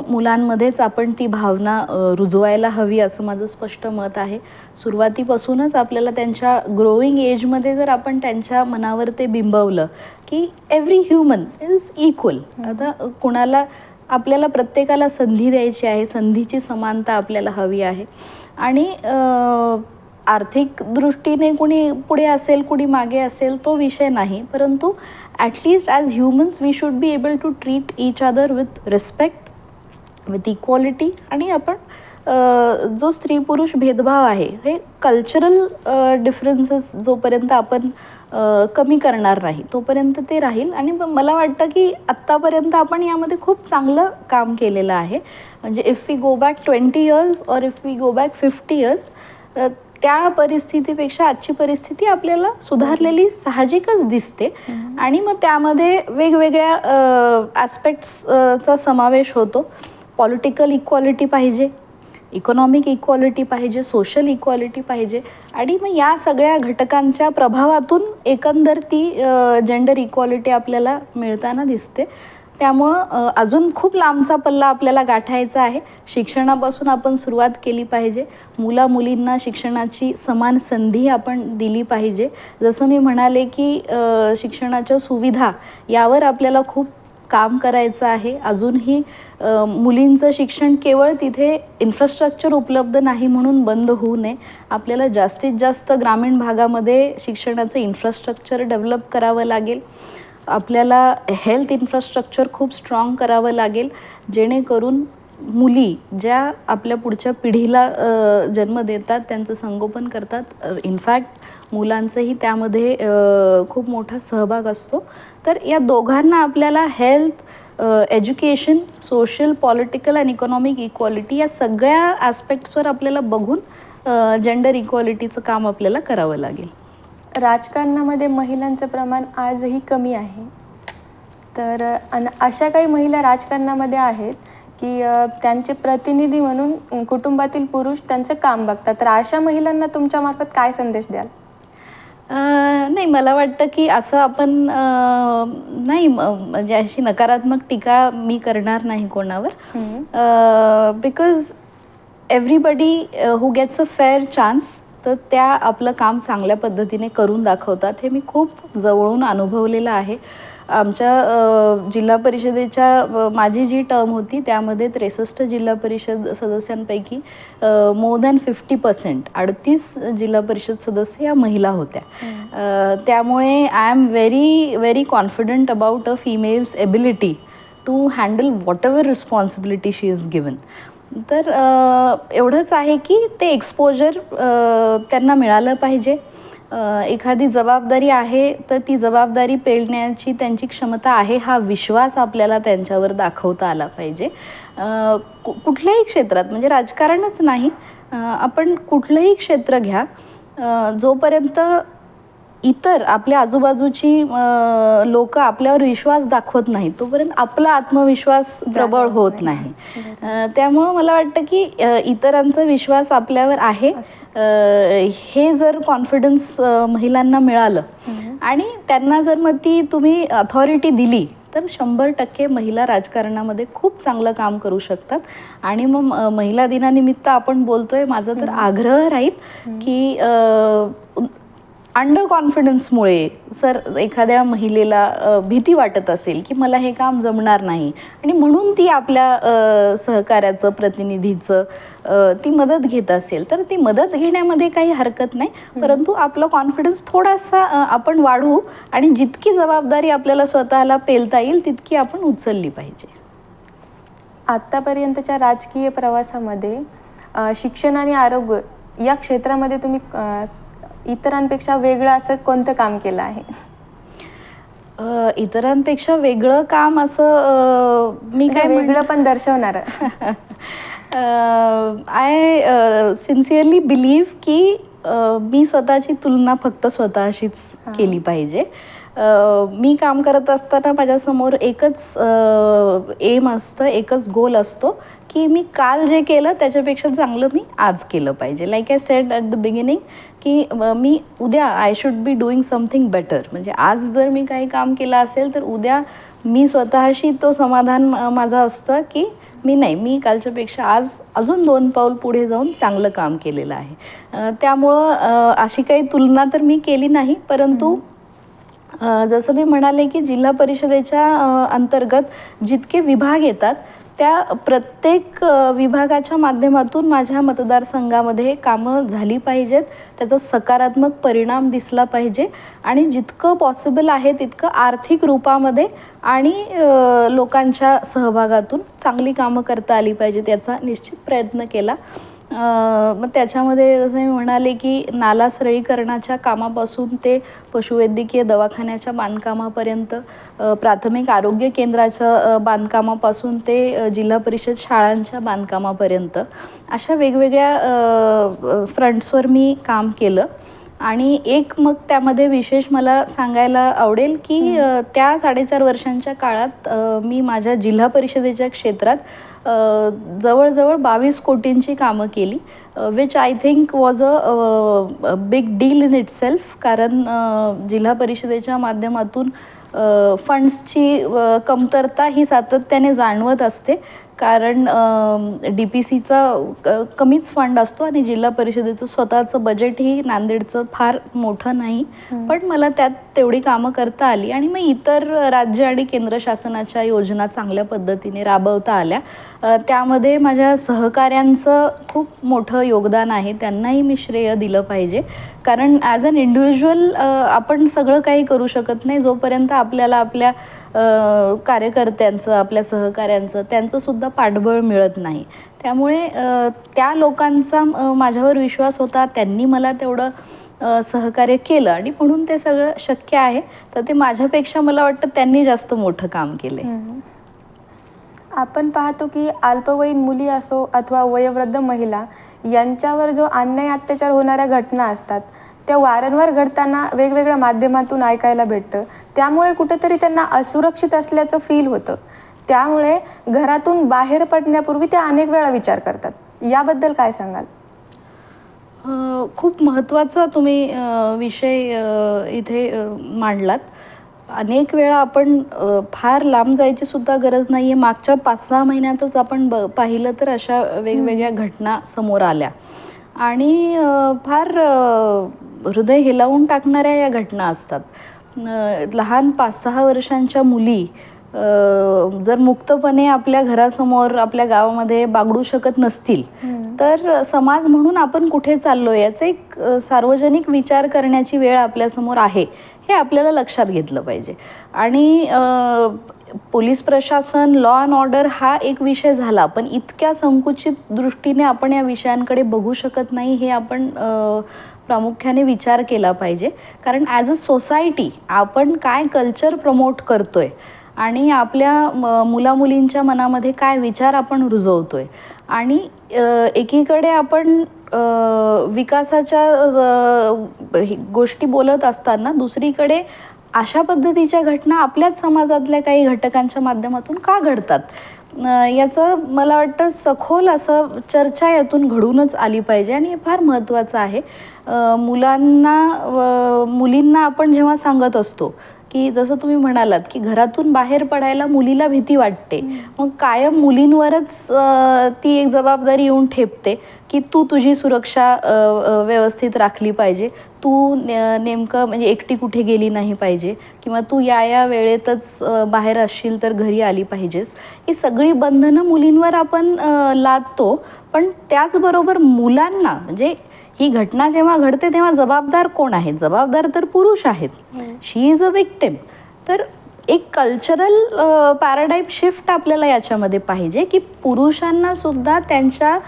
मुलांमध्येच आपण ती भावना रुजवायला हवी असं माझं स्पष्ट मत आहे. सुरुवातीपासूनच आपल्याला त्यांच्या ग्रोईंग एजमध्ये जर आपण त्यांच्या मनावर ते बिंबवलं की एव्हरी ह्युमन इज इक्वल. आता कोणाला आपल्याला प्रत्येकाला संधी द्यायची आहे, संधीची समानता आपल्याला हवी आहे. आणि आर्थिक दृष्टीने कुणी पुढे असेल कुणी मागे असेल तो विषय नाही, परंतु at least as humans we should be able to treat each other with respect, with equality. आणि आपण जो स्त्री पुरुष भेदभाव आहे हे कल्चरल डिफरन्सेस जोपर्यंत आपण कमी करणार नाही तोपर्यंत ते राहील. आणि मला वाटतं की आत्तापर्यंत आपण यामध्ये खूप चांगलं काम केलेलं आहे. म्हणजे if we go back 20 years और if we go back 50 years, त्या परिस्थितीपेक्षा आजची परिस्थिती आपल्याला सुधारलेली साहजिकच दिसते. आणि मग त्यामध्ये वेगवेगळ्या ॲस्पेक्ट्सचा समावेश होतो. पॉलिटिकल इक्वॉलिटी पाहिजे, इकॉनॉमिक इक्वॉलिटी पाहिजे, सोशल इक्वॉलिटी पाहिजे. आणि मग या सगळ्या घटकांच्या प्रभावातून एकंदर ती जेंडर इक्वॉलिटी आपल्याला मिळताना दिसते. त्यामुळं अजून खूप लांबचा पल्ला आपल्याला गाठायचा आहे. शिक्षणापासून आपण सुरुवात केली पाहिजे. मुलींना शिक्षणाची समान संधी आपण दिली पाहिजे. जसं मी म्हणाले की शिक्षणाच्या सुविधा यावर आपल्याला खूप काम करायचं आहे. अजूनही मुलींचं शिक्षण केवळ तिथे इन्फ्रास्ट्रक्चर उपलब्ध नाही म्हणून बंद होऊ नये. आपल्याला जास्तीत जास्त ग्रामीण भागामध्ये शिक्षणाचं इन्फ्रास्ट्रक्चर डेव्हलप करावं लागेल. आपल्याला हेल्थ इन्फ्रास्ट्रक्चर खूप स्ट्रॉंग करावं लागेल, जेणेकरून मुली ज्या आपल्या पुढच्या पिढीला जन्म देतात, त्यांचं संगोपन करतात, इनफॅक्ट मुलांचंही त्यामध्ये खूप मोठा सहभाग असतो. तर या दोघांना आपल्याला health, education, social, political and economic equality या सगळ्या ॲस्पेक्ट्सवर आपल्याला बघून जेंडर इक्वॉलिटीचं काम आपल्याला करावं लागेल. राजकारणामध्ये महिलांचं प्रमाण आजही कमी आहे. तर अशा काही महिला राजकारणामध्ये आहेत की त्यांचे प्रतिनिधी म्हणून कुटुंबातील पुरुष त्यांचं काम बघतात. तर अशा महिलांना तुमच्यामार्फत काय संदेश द्याल? नाही, मला वाटतं की असं आपण नाही, म्हणजे अशी नकारात्मक टीका मी करणार नाही कोणावर. Because everybody who gets a fair chance, तर त्या आपलं काम चांगल्या पद्धतीने करून दाखवतात. हे मी खूप जवळून अनुभवलेलं आहे. आमच्या जिल्हा परिषदेच्या माझी जी टर्म होती त्यामध्ये 63 जिल्हा परिषद सदस्यांपैकी मोर दॅन 50%, 38 जिल्हा परिषद सदस्य या महिला होत्या. त्यामुळे I am very confident about a females ability to handle whatever responsibility she is given. तर एवढंच आहे की ते एक्सपोजर त्यांना मिळालं पाहिजे. एखादी जबाबदारी आहे तर ती जबाबदारी पेलण्याची त्यांची क्षमता आहे हा विश्वास आपल्याला त्यांच्यावर दाखवता आला पाहिजे. कुठल्याही क्षेत्रात, म्हणजे राजकारणच नाही, आपण कुठलंही क्षेत्र घ्या, जोपर्यंत इतर आपल्या आजूबाजूची लोक आपल्यावर विश्वास दाखवत नाही तोपर्यंत आपला आत्मविश्वास प्रबळ होत नाही. त्यामुळं मला वाटतं की इतरांचा विश्वास आपल्यावर आहे, हे जर कॉन्फिडन्स महिलांना मिळालं आणि त्यांना जर मग ती तुम्ही अथॉरिटी दिली तर 100% महिला राजकारणामध्ये खूप चांगलं काम करू शकतात. आणि मग महिला दिनानिमित्त आपण बोलतोय, माझा तर आग्रह राहील की अंडर कॉन्फिडन्समुळे जर एखाद्या महिलेला भीती वाटत असेल की मला हे काम जमणार नाही आणि म्हणून ती आपल्या सहकार्याचं, प्रतिनिधीचं ती मदत घेत असेल तर ती मदत घेण्यामध्ये काही हरकत नाही. परंतु आपलं कॉन्फिडन्स थोडासा आपण वाढवू आणि जितकी जबाबदारी आपल्याला स्वतःला पेलता येईल तितकी आपण उचलली पाहिजे. आत्तापर्यंतच्या राजकीय प्रवासामध्ये शिक्षण आणि आरोग्य या क्षेत्रामध्ये तुम्ही इतरांपेक्षा वेगळं असं कोणतं काम केलं आहे? इतरांपेक्षा वेगळं काम असं मी काय वेगळं पण दर्शवणार. आय सिन्सिअरली बिलीव्ह की मी स्वतःची तुलना फक्त स्वतःशीच केली पाहिजे. मी काम करत असताना माझ्यासमोर एकच एम असतं, एकच गोल असतो की मी काल जे केलं त्याच्यापेक्षा चांगलं मी आज केलं पाहिजे. Like I said at the beginning की मी उद्या I should be doing something better. म्हणजे आज जर मी काही काम केलं असेल तर उद्या मी स्वतःशी तो समाधान माझं असतं की मी कालच्यापेक्षा आज अजून 2 पाऊल पुढे जाऊन चांगलं काम केलेलं आहे. त्यामुळं अशी काही तुलना तर मी केली नाही, परंतु जसं मी म्हणाले की जिल्हा परिषदेच्या अंतर्गत जितके विभाग येतात त्या प्रत्येक विभागाच्या माध्यमातून माझ्या मतदारसंघामध्ये कामं झाली पाहिजेत, त्याचा सकारात्मक परिणाम दिसला पाहिजे आणि जितकं पॉसिबल आहे तितकं आर्थिक रूपामध्ये आणि लोकांच्या सहभागातून चांगली कामं करता आली पाहिजेत याचा निश्चित प्रयत्न केला. मग त्याच्यामध्ये जसं मी म्हणाले की नाला सरळीकरणाच्या कामापासून ते पशुवैद्यकीय दवाखान्याच्या बांधकामापर्यंत, प्राथमिक आरोग्य केंद्राच्या बांधकामापासून ते जिल्हा परिषद शाळांच्या बांधकामापर्यंत अशा वेगवेगळ्या फ्रंट्सवर मी काम केलं. आणि एक मग त्यामध्ये विशेष मला सांगायला आवडेल की त्या 4.5 वर्षांच्या काळात मी माझ्या जिल्हा परिषदेच्या क्षेत्रात जवळजवळ 22 कोटींची कामं केली, which I think was a big deal in itself. कारण जिल्हा परिषदेच्या माध्यमातून फंड्सची कमतरता ही सातत्याने जाणवत असते, कारण DPCचा कमीच फंड असतो आणि जिल्हा परिषदेचं स्वतःचं बजेटही नांदेडचं फार मोठं नाही. पण मला त्यात तेवढी कामं करता आली आणि मग इतर राज्य आणि केंद्र शासनाच्या योजना चांगल्या पद्धतीने राबवता आल्या. त्यामध्ये माझ्या सहकाऱ्यांचं खूप मोठं योगदान आहे, त्यांनाही मी श्रेय दिलं पाहिजे. कारण ॲज अन इंडिव्हिज्युअल आपण सगळं काही करू शकत नाही जोपर्यंत आपल्याला आपल्या कार्यकर्त्यांचं, आपल्या सहकाऱ्यांचं, त्यांचंसुद्धा पाठबळ मिळत नाही. त्यामुळे त्या लोकांचा माझ्यावर विश्वास होता, त्यांनी मला तेवढं सहकार्य केलं आणि म्हणून ते सगळं शक्य आहे. तर ते माझ्यापेक्षा मला वाटतं त्यांनी जास्त मोठं काम केले. आपण पाहतो की अल्पवयीन मुली असो अथवा वयोवृद्ध महिला यांच्यावर जो अन्याय अत्याचार होणाऱ्या घटना असतात त्या वारंवार घडताना वेगवेगळ्या माध्यमातून ऐकायला भेटतं. त्यामुळे कुठेतरी त्यांना असुरक्षित असल्याचं फील होतं. त्यामुळे घरातून बाहेर पडण्यापूर्वी ते अनेक वेळा विचार करतात. याबद्दल काय सांगाल? खूप महत्त्वाचा तुम्ही विषय इथे मांडलात. अनेक वेळा आपण फार लांब जायची सुद्धा गरज नाही आहे, मागच्या 5-6 महिन्यातच आपण पाहिलं तर अशा वेगवेगळ्या घटना समोर आल्या आणि फार हृदय हेलावून टाकणाऱ्या या घटना असतात. लहान 5-6 वर्षांच्या मुली जर मुक्तपणे आपल्या घरासमोर, आपल्या गावामध्ये बागडू शकत नसतील तर समाज म्हणून आपण कुठे चाललो याचा एक सार्वजनिक विचार करण्याची वेळ आपल्यासमोर आहे, हे आपल्याला लक्षात घेतलं पाहिजे. आणि पोलीस प्रशासन, लॉ अँड ऑर्डर हा एक विषय झाला, पण इतक्या संकुचित दृष्टीने आपण या विषयांकडे बघू शकत नाही, हे आपण प्रामुख्याने विचार केला पाहिजे. कारण ॲज अ सोसायटी आपण काय कल्चर प्रमोट करतोय आणि आपल्या मुलामुलींच्या मनामध्ये काय विचार आपण रुजवतोय. आणि एकीकडे आपण विकासाच्या गोष्टी बोलत असताना दुसरीकडे अशा पद्धतीच्या घटना आपल्याच समाजातल्या काही घटकांच्या माध्यमातून का घडतात याचं मला वाटतं सखोल असं चर्चा यातून घडूनच आली पाहिजे आणि हे फार महत्त्वाचं आहे. मुलींना आपण जेव्हा सांगत असतो की जसं तुम्ही म्हणालात की घरातून बाहेर पडायला मुलीला भीती वाटते, मग कायम मुलींवरच ती एक जबाबदारी येऊन ठेपते की तू तुझी सुरक्षा व्यवस्थित राखली पाहिजे, तू नेमकं म्हणजे एकटी कुठे गेली नाही पाहिजे किंवा तू या वेळेतच बाहेर असशील तर घरी आली पाहिजेस. ही सगळी बंधनं मुलींवर आपण लादतो. पण त्याचबरोबर मुलांना म्हणजे ही घटना जेव्हा घडते तेव्हा जबाबदार कोण आहेत? जबाबदार तर पुरुष आहेत. शी इज अ विक्टिम. तर एक कल्चरल पॅराडाईम शिफ्ट आपल्याला याच्यामध्ये पाहिजे की पुरुषांना सुद्धा त्यांच्या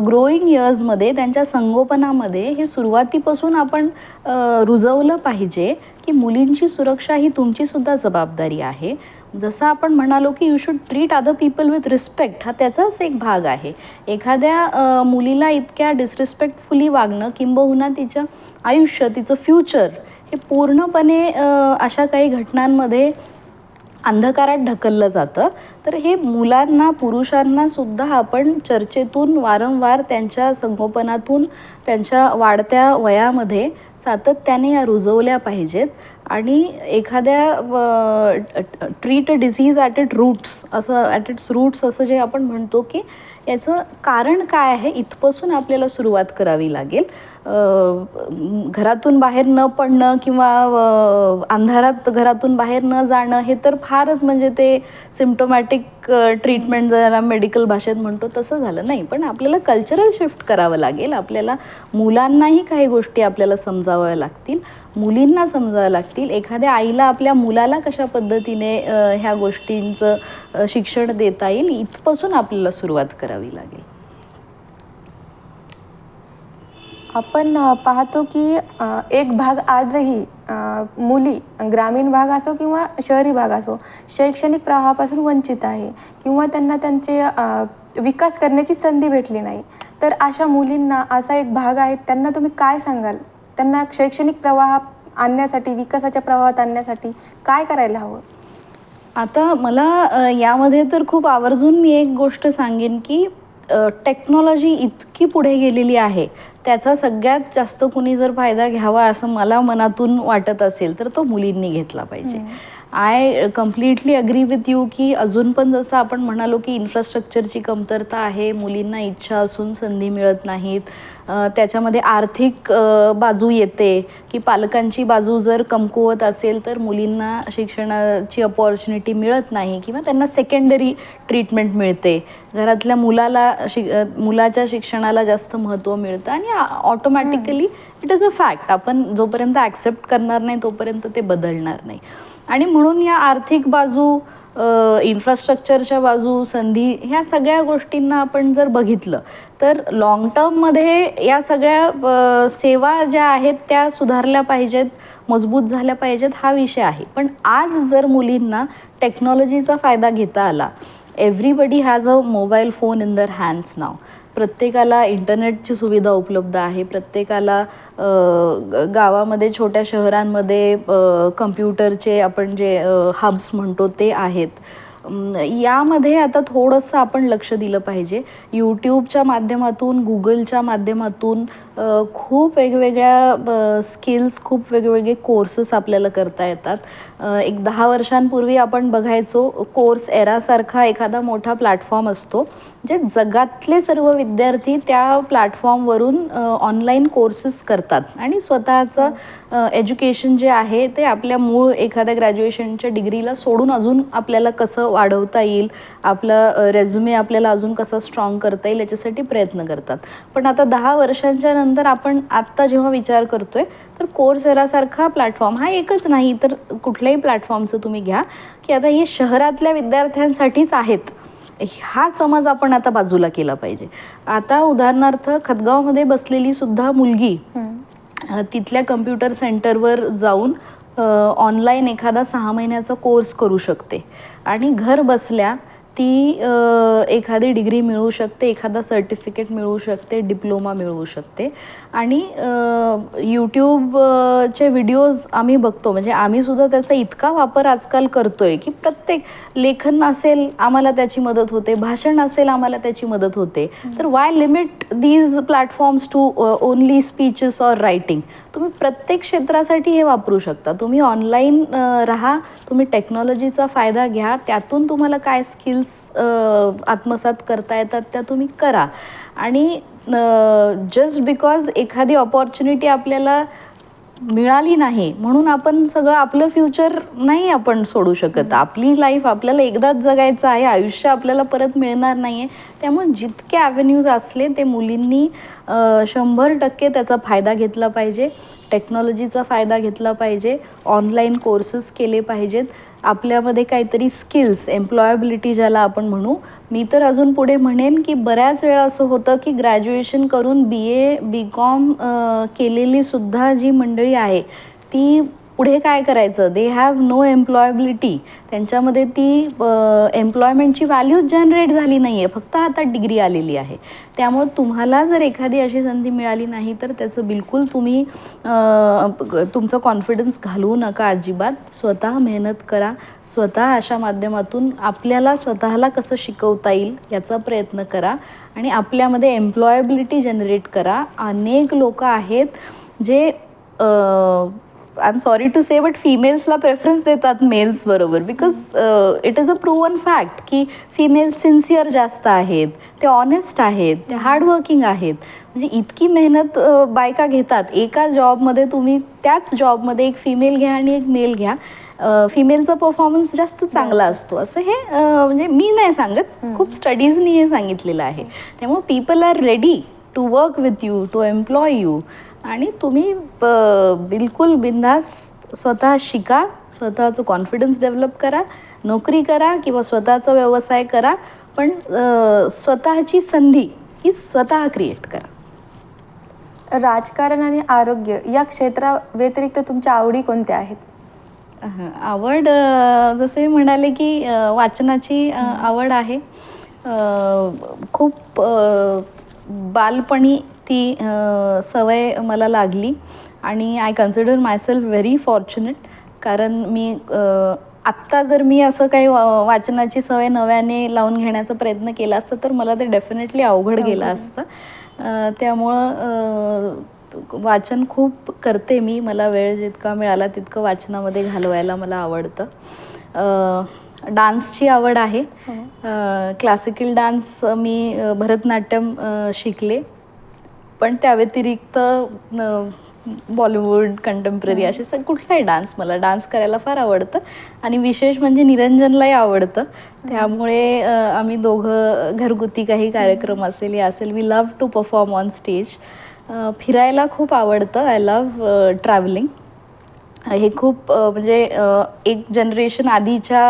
ग्रोईंग इयर्समध्ये, त्यांच्या संगोपनामध्ये हे सुरुवातीपासून आपण रुजवलं पाहिजे की मुलींची सुरक्षा ही तुमची सुद्धा जबाबदारी आहे. जसं आपण म्हणालो की you should treat other people with respect, हा त्याचाच एक भाग आहे. एखाद्या मुलीला इतक्या डिसरिस्पेक्टफुली वागणं किंबहुना तिचं आयुष्य, तिचं फ्युचर हे पूर्णपणे अशा काही घटनांमध्ये अंधकारात ढकललं जातं. तर हे मुलांना, पुरुषांना सुद्धा आपण चर्चेतून वारंवार त्यांच्या संगोपनातून त्यांच्या वाढत्या वयामध्ये सातत्याने या रुजवल्या पाहिजेत. आणि एखाद्या treat a disease at its roots असं जे आपण म्हणतो की याचं कारण काय आहे इथपासून आपल्याला सुरुवात करावी लागेल. घरातून बाहेर न पडणं किंवा अंधारात घरातून बाहेर न जाणं हे तर फारच म्हणजे ते सिम्प्टोमॅटिक ट्रीटमेंट ज्याला मेडिकल भाषेत म्हणतो तसं झालं नाही. पण आपल्याला कल्चरल शिफ्ट करावं लागेल. आपल्याला मुलांनाही काही गोष्टी आपल्याला समजाव्या लागतील, मुलींना समजाव्या लागतील. एखाद्या आईला आपल्या मुलाला कशा पद्धतीने ह्या गोष्टींचं शिक्षण देता येईल इथपासून आपल्याला सुरुवात करावी लागेल. आपण पाहतो की एक भाग आजही मुली ग्रामीण भाग असो किंवा शहरी भाग असो शैक्षणिक प्रवाहापासून वंचित आहे किंवा त्यांना त्यांचे विकास करण्याची संधी भेटली नाही. तर अशा मुलींना असा एक भाग आहे, त्यांना तुम्ही काय सांगाल? त्यांना शैक्षणिक प्रवाहात आणण्यासाठी, विकासाच्या प्रवाहात आणण्यासाठी काय करायला हवं? आता मला यामध्ये तर खूप आवर्जून मी एक गोष्ट सांगेन की टेक्नॉलॉजी इतकी पुढे गेलेली आहे, त्याचा सगळ्यात जास्त कुणी जर फायदा घ्यावा असं मला मनातून वाटत असेल तर तो मुलींनी घेतला पाहिजे. I completely agree with you की अजून पण जसं आपण म्हणालो की इन्फ्रास्ट्रक्चरची कमतरता आहे, मुलींना इच्छा असून संधी मिळत नाहीत. त्याच्यामध्ये आर्थिक बाजू येते की पालकांची बाजू जर कमकुवत असेल तर मुलींना शिक्षणाची अपॉर्च्युनिटी मिळत नाही किंवा त्यांना सेकंडरी ट्रीटमेंट मिळते. घरातल्या मुलाच्या शिक्षणाला जास्त महत्त्व मिळतं आणि automatically it is a fact. आपण जोपर्यंत ॲक्सेप्ट करणार नाही तोपर्यंत ते बदलणार नाही. आणि म्हणून या आर्थिक बाजू, इन्फ्रास्ट्रक्चरच्या बाजू, संधी ह्या सगळ्या गोष्टींना आपण जर बघितलं तर लाँग टर्ममध्ये या सगळ्या सेवा ज्या आहेत त्या सुधारल्या पाहिजेत, मजबूत झाल्या पाहिजेत हा विषय आहे. पण आज जर मुलींना टेक्नॉलॉजीचा फायदा घेता आला, everybody has a mobile phone in दर हँड्स नाव. प्रत्येकाला इंटरनेटची सुविधा उपलब्ध आहे. प्रत्येकाला गावामध्ये, छोट्या शहरांमध्ये कम्प्युटरचे आपण जे हब्स म्हणतो ते आहेत. यामध्ये आता थोडंसं आपण लक्ष दिलं पाहिजे. यूट्यूबच्या माध्यमातून, गुगलच्या माध्यमातून खूप वेगवेगळ्या स्किल्स, खूप वेगवेगळे कोर्सेस आपल्याला करता येतात. एक 10 वर्षांपूर्वी आपण बघायचो कोर्स एरासारखा एखादा मोठा प्लॅटफॉर्म असतो जे जगातले सर्व विद्यार्थी त्या प्लॅटफॉर्मवरून ऑनलाईन कोर्सेस करतात आणि स्वतःचं एज्युकेशन जे आहे ते आपल्या मूळ एखाद्या ग्रॅज्युएशनच्या डिग्रीला सोडून अजून आपल्याला कसं वाढवता येईल, आपला रेझ्युमे आपल्याला अजून कसा स्ट्रॉंग करता येईल याच्यासाठी प्रयत्न करतात. पण आता 10 वर्षांच्या नंतर आपण आत्ता जेव्हा विचार करतोय तर कोर्सेरासारखा प्लॅटफॉर्म हा एकच नाही तर कुठल्याही प्लॅटफॉर्मचं तुम्ही घ्या की आता हे शहरातल्या विद्यार्थ्यांसाठीच आहेत, हा समज आपण आता बाजूला केला पाहिजे. आता उदाहरणार्थ खतगावमध्ये बसलेली सुद्धा मुलगी तिथल्या कम्प्युटर सेंटरवर जाऊन ऑनलाईन एखादा 6 महिन्याचा कोर्स करू शकते आणि घर बसल्या ती एखादी डिग्री मिळवू शकते, एखादा सर्टिफिकेट मिळवू शकते, डिप्लोमा मिळवू शकते. आणि यूट्यूबचे व्हिडिओज आम्ही बघतो, म्हणजे आम्हीसुद्धा त्याचा इतका वापर आजकाल करतो आहे की प्रत्येक लेखन असेल आम्हाला त्याची मदत होते, भाषण असेल आम्हाला त्याची मदत होते. तर why limit these platforms to only speeches or writing? तुम्ही प्रत्येक क्षेत्रासाठी हे वापरू शकता. तुम्ही ऑनलाईन राहा, तुम्ही टेक्नॉलॉजीचा फायदा घ्या, त्यातून तुम्हाला काय स्किल्स आत्मसात करता येतात त्या तुम्ही करा. आणि जस्ट बिकॉज एखादी ऑपॉर्च्युनिटी आपल्याला मिळाली नाही म्हणून आपण सगळं आपलं फ्युचर नाही आपण सोडू शकत. आपली लाईफ आपल्याला एकदाच जगायचं आहे, आयुष्य आपल्याला परत मिळणार नाही आहे. त्यामुळे जितके ॲव्हेन्यूज असले ते मुलींनी 100% त्याचा फायदा घेतला पाहिजे, टेक्नॉलॉजीचा फायदा घेतला पाहिजे, ऑनलाईन कोर्सेस केले पाहिजेत, आपल्यामध्ये काहीतरी स्किल्स, एम्प्लॉयबिलिटी ज्याला आपण म्हणू. मी तर अजून पुढे म्हणेन की बऱ्याच वेळा असं होतं की ग्रॅज्युएशन करून BA BCom केलेली सुद्धा जी मंडळी आहे ती पुढे काय करायचं, दे हॅव नो एम्प्लॉयबिलिटी. त्यांच्यामध्ये ती एम्प्लॉयमेंटची व्हॅल्यूच जनरेट झाली नाही आहे, फक्त हातात डिग्री आलेली आहे. त्यामुळं तुम्हाला जर एखादी अशी संधी मिळाली नाही तर त्याचं बिलकुल तुम्ही तुमचं कॉन्फिडन्स घालवू नका अजिबात. स्वतः मेहनत करा, स्वतः अशा माध्यमातून आपल्याला स्वतःला कसं शिकवता येईल याचा प्रयत्न करा आणि आपल्यामध्ये एम्प्लॉयबिलिटी जनरेट करा. अनेक लोक आहेत जे I am sorry to say but फिमेल्सला प्रेफरन्स देतात मेल्स बरोबर, because it is a proven fact की फिमेल्स सिन्सिअर जास्त आहेत, ते ऑनेस्ट आहेत, ते हार्डवर्किंग आहेत. म्हणजे इतकी मेहनत बायका घेतात एका जॉबमध्ये. तुम्ही त्याच जॉबमध्ये एक फिमेल घ्या आणि एक मेल घ्या, फिमेलचा परफॉर्मन्स जास्त चांगला असतो असं हे म्हणजे मी नाही सांगत, खूप स्टडीजनी हे सांगितलेलं आहे. त्यामुळे people are ready to work with you, to employ you. आणि तुम्ही बिलकुल बिंदास स्वतः शिका, स्वतःचं कॉन्फिडन्स डेव्हलप करा, नोकरी करा किंवा स्वतःचा व्यवसाय करा, पण स्वतःची संधी ही स्वतः क्रिएट करा. राजकारण आणि आरोग्य या क्षेत्राव्यतिरिक्त तुमच्या आवडी कोणत्या आहेत? आवड जसे मी म्हणाले की वाचनाची आवड आहे. खूप बालपणी ती सवय मला लागली आणि I consider myself very fortunate. कारण मी आत्ता जर मी असं काही वाचनाची सवय नव्याने लावून घेण्याचा प्रयत्न केला असता तर मला ते डेफिनेटली अवघड गेलं असतं. त्यामुळं वाचन खूप करते मी. मला वेळ जितका मिळाला तितकं वाचनामध्ये घालवायला मला आवडतं. डान्सची आवड आहे. क्लासिकल डान्स मी भरतनाट्यम शिकले, पण त्या व्यतिरिक्त बॉलिवूड, कंटेम्पररी असे कुठलाही डान्स, मला डान्स करायला फार आवडतं. आणि विशेष म्हणजे निरंजनलाही आवडतं. त्यामुळे आम्ही दोघं घरगुती काही कार्यक्रम असेल या असेल, we love to perform on stage. फिरायला खूप आवडतं. I love travelling. हे खूप म्हणजे एक जनरेशन आधीच्या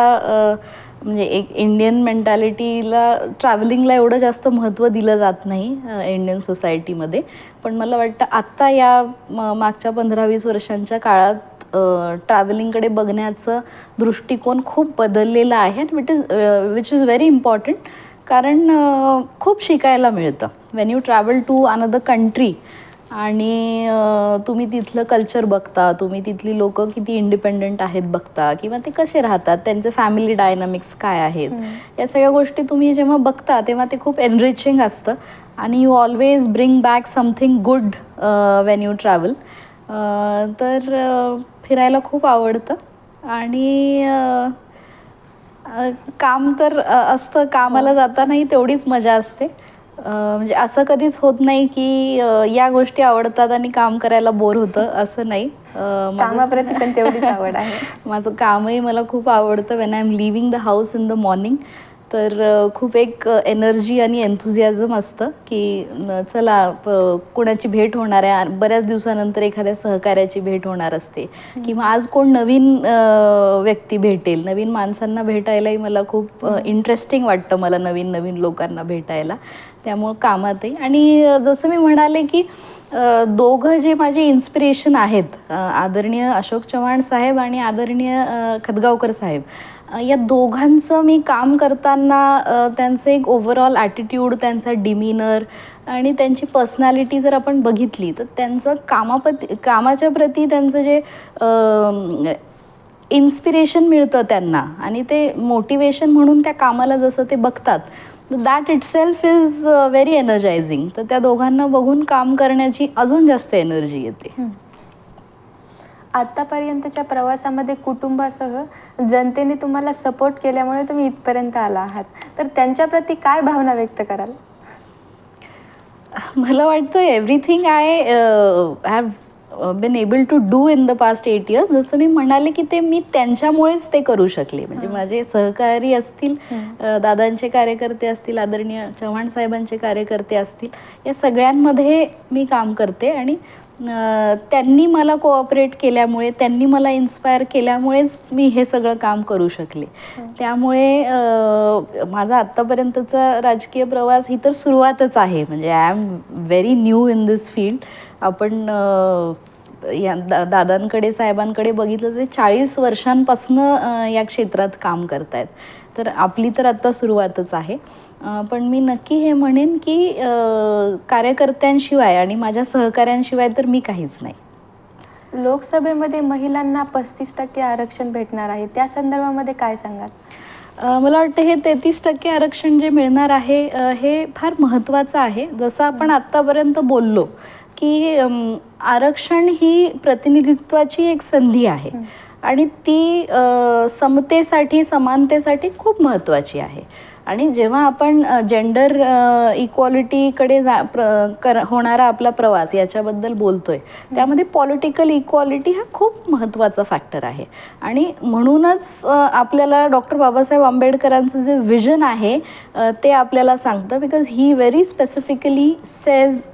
म्हणजे एक इंडियन मेंटॅलिटीला ट्रॅव्हलिंगला एवढं जास्त महत्त्व दिलं जात नाही इंडियन सोसायटीमध्ये. पण मला वाटतं आत्ता या मागच्या 15-20 वर्षांच्या काळात ट्रॅव्हलिंगकडे बघण्याचं दृष्टिकोन खूप बदललेला आहे. Which is very important. कारण खूप शिकायला मिळतं when you travel to another country. आणि तुम्ही तिथलं कल्चर बघता, तुम्ही तिथली लोक किती इंडिपेंडंट आहेत बघता, किंवा ते कसे राहतात, त्यांचे फॅमिली डायनामिक्स काय आहेत, या सगळ्या गोष्टी तुम्ही जेव्हा बघता तेव्हा ते खूप एनरिचिंग असतं. आणि you always bring back something good Wien you travel. तर फिरायला खूप आवडतं. आणि काम तर असतं, कामाला जातानाही तेवढीच मजा असते. म्हणजे असं कधीच होत नाही की या गोष्टी आवडतात आणि काम करायला बोर होतं, असं नाही. कामाप्रती पण तेवढीच आवड आहे. माझं कामही मला खूप आवडतं. When I am living the house in the morning तर खूप एक एनर्जी आणि एन्थुझियाझम असतं की चला कोणाची भेट होणार आहे, बऱ्याच दिवसानंतर एखाद्या सहकार्याची भेट होणार असते, किंवा आज कोण नवीन व्यक्ती भेटेल. नवीन माणसांना भेटायलाही मला खूप इंटरेस्टिंग वाटतं, मला नवीन नवीन लोकांना भेटायला. त्यामुळं कामातही. आणि जसं मी म्हणाले की दोघं जे माझे इन्स्पिरेशन आहेत, आदरणीय अशोक चव्हाण साहेब आणि आदरणीय खतगावकर साहेब, या दोघांचं मी काम करताना त्यांचं एक ओव्हरऑल ॲटिट्यूड, त्यांचा डिमिनर आणि त्यांची पर्सनॅलिटी जर आपण बघितली तर त्यांचं कामाच्या प्रती त्यांचं जे इन्स्पिरेशन मिळतं त्यांना, आणि ते मोटिवेशन म्हणून त्या कामाला जसं ते बघतात, दॅट इटसेल्फ इज व्हेरी एनर्जायझिंग. तर त्या दोघांना बघून काम करण्याची अजून जास्त एनर्जी येते. आत्तापर्यंतच्या प्रवासामध्ये कुटुंबासह जनतेने तुम्हाला सपोर्ट केल्यामुळे तुम्ही इथपर्यंत आला आहात, तर त्यांच्याप्रती काय भावना व्यक्त कराल? मला वाटतं everything I have been able to do in the past 8 years, जसं मी म्हणाले की ते मी त्यांच्यामुळेच ते करू शकले. म्हणजे माझे सहकारी असतील, दादांचे कार्यकर्ते असतील, आदरणीय चव्हाण साहेबांचे कार्यकर्ते असतील, या सगळ्यांमध्ये मी काम करते. आणि त्यांनी मला कोऑपरेट केल्यामुळे, त्यांनी मला इन्स्पायर केल्यामुळेच मी हे सगळं काम करू शकले. त्यामुळे माझा आत्तापर्यंतचा राजकीय प्रवास ही तर सुरुवातच आहे. म्हणजे I am very new in this field. आपण दादांकडे साहेबांकडे बघितलं तर ते 40 वर्षांपासनं या क्षेत्रात काम करतायत. तर आपली तर आत्ता सुरुवातच आहे. पण मी नक्की हे म्हणेन की कार्यकर्त्यांशिवाय आणि माझ्या सहकाऱ्यांशिवाय तर मी काहीच नाही. लोकसभेमध्ये महिलांना 35% आरक्षण भेटणार आहे, त्या संदर्भामध्ये काय सांगाल? मला वाटतं हे 33% आरक्षण जे मिळणार आहे हे फार महत्त्वाचं आहे. जसं आपण आत्तापर्यंत बोललो की आरक्षण ही प्रतिनिधित्वाची एक संधी आहे आणि ती समतेसाठी समानतेसाठी खूप महत्त्वाची आहे. आणि जेव्हा आपण जेंडर इक्वॉलिटीकडे होणारा आपला प्रवास याच्याबद्दल बोलतोय त्यामध्ये पॉलिटिकल इक्वॉलिटी हा खूप महत्त्वाचा फॅक्टर आहे. आणि म्हणूनच आपल्याला डॉक्टर बाबासाहेब आंबेडकरांचं जे विजन आहे ते आपल्याला सांगतं, because he very specifically says,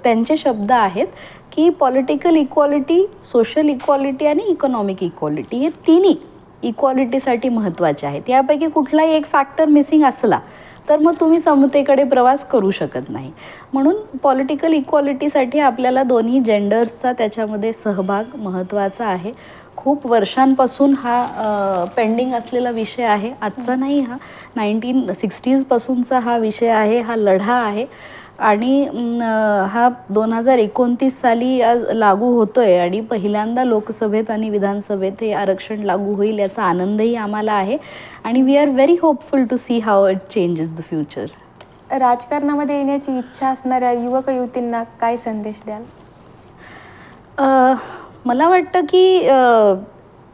त्यांचे शब्द आहेत की पॉलिटिकल इक्वॉलिटी, सोशल इक्वॉलिटी आणि इकॉनॉमिक इक्वॉलिटी हे तिन्ही इक्वॉलिटीसाठी महत्त्वाचे आहेत. यापैकी कुठलाही एक फॅक्टर मिसिंग असला तर मग तुम्ही समतेकडे प्रवास करू शकत नाही. म्हणून पॉलिटिकल इक्वॉलिटीसाठी आपल्याला दोन्ही जेंडर्सचा त्याच्यामध्ये सहभाग महत्त्वाचा आहे. खूप वर्षांपासून हा पेंडिंग असलेला विषय आहे, आजचा नाही, हा 1960s पासूनचा हा विषय आहे, हा लढा आहे. आणि हा 2029 साली आज लागू होतोय आणि पहिल्यांदा लोकसभेत आणि विधानसभेत हे आरक्षण लागू होईल याचा आनंदही आम्हाला आहे. आणि we are very hopeful to see how it changes the future. राजकारणामध्ये येण्याची इच्छा असणाऱ्या युवक युवतींना काय संदेश द्याल? मला वाटतं की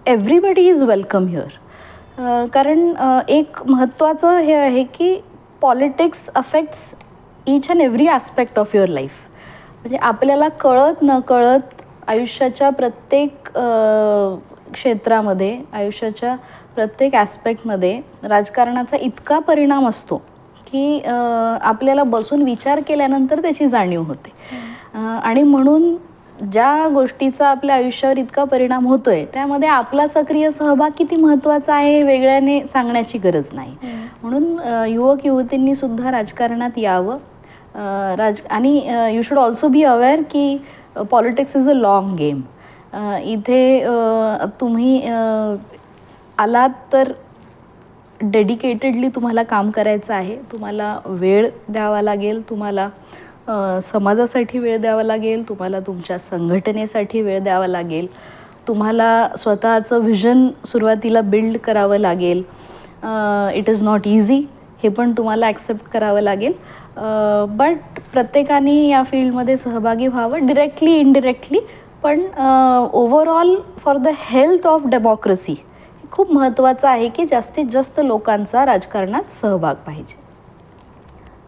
एव्हरीबडी इज वेलकम हिअर. कारण एक महत्त्वाचं हे आहे की politics affects each and every aspect of your life. म्हणजे आपल्याला कळत न कळत आयुष्याच्या प्रत्येक क्षेत्रामध्ये, आयुष्याच्या प्रत्येक ॲस्पेक्टमध्ये राजकारणाचा इतका परिणाम असतो की आपल्याला बसून विचार केल्यानंतर त्याची जाणीव होते. आणि म्हणून ज्या गोष्टीचा आपल्या आयुष्यावर इतका परिणाम होतोय त्यामध्ये आपला सक्रिय सहभाग किती महत्त्वाचा आहे हे वेगळ्याने सांगण्याची गरज नाही. म्हणून युवक युवतींनी सुद्धा राजकारणात यावं. आणि you should also be aware की politics is a long game. इथे तुम्ही आलात तर डेडिकेटेडली तुम्हाला काम करायचं आहे. तुम्हाला वेळ द्यावा लागेल, तुम्हाला समाजासाठी वेळ द्यावा लागेल, तुम्हाला तुमच्या संघटनेसाठी वेळ द्यावा लागेल, तुम्हाला स्वतःचं व्हिजन सुरुवातीला बिल्ड करावं लागेल. इट इज नॉट इझी, हे पण तुम्हाला ॲक्सेप्ट करावं लागेल. बट प्रत्येकाने या फील्डमध्ये सहभागी व्हावं, डिरेक्टली इनडिरेक्टली. पण overall for the health of democracy खूप महत्त्वाचं आहे की जास्तीत जास्त लोकांचा राजकारणात सहभाग पाहिजे.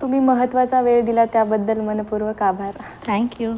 तुम्ही महत्त्वाचा वेळ दिला त्याबद्दल मनपूर्वक आभार. थँक्यू.